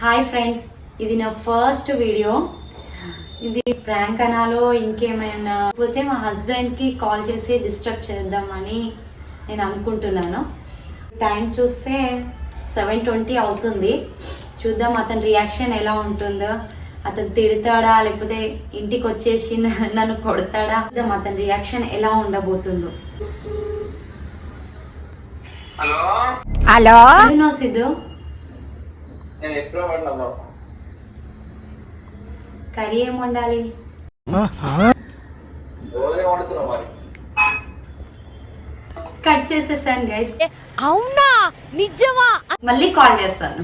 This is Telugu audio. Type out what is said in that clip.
హాయ్ ఫ్రెండ్స్, ఇది నా ఫస్ట్ వీడియో. ఇది ప్రాంక్ అనాలో ఇంకేమైనా పోతే మా హస్బెండ్కి కాల్ చేసి డిస్టర్బ్ చేద్దామని నేను అనుకుంటున్నాను. టైం చూస్తే 7:20 అవుతుంది. చూద్దాం అతని రియాక్షన్ ఎలా ఉంటుందో. అతను తిడతాడా లేకపోతే ఇంటికి వచ్చేసి నన్ను కొడతాడా, చూద్దాం అతని రియాక్షన్ ఎలా ఉండబోతుందో. హలో హలో నో సిద్ధు, నేను ఎప్పుడు పడినా కర్రీ ఏం వండాలి? రోజే వండుతున్నావు మరి. కట్ చేసేసాను గైస్. అవునా నిజమా? మళ్ళీ కాల్ చేస్తాను.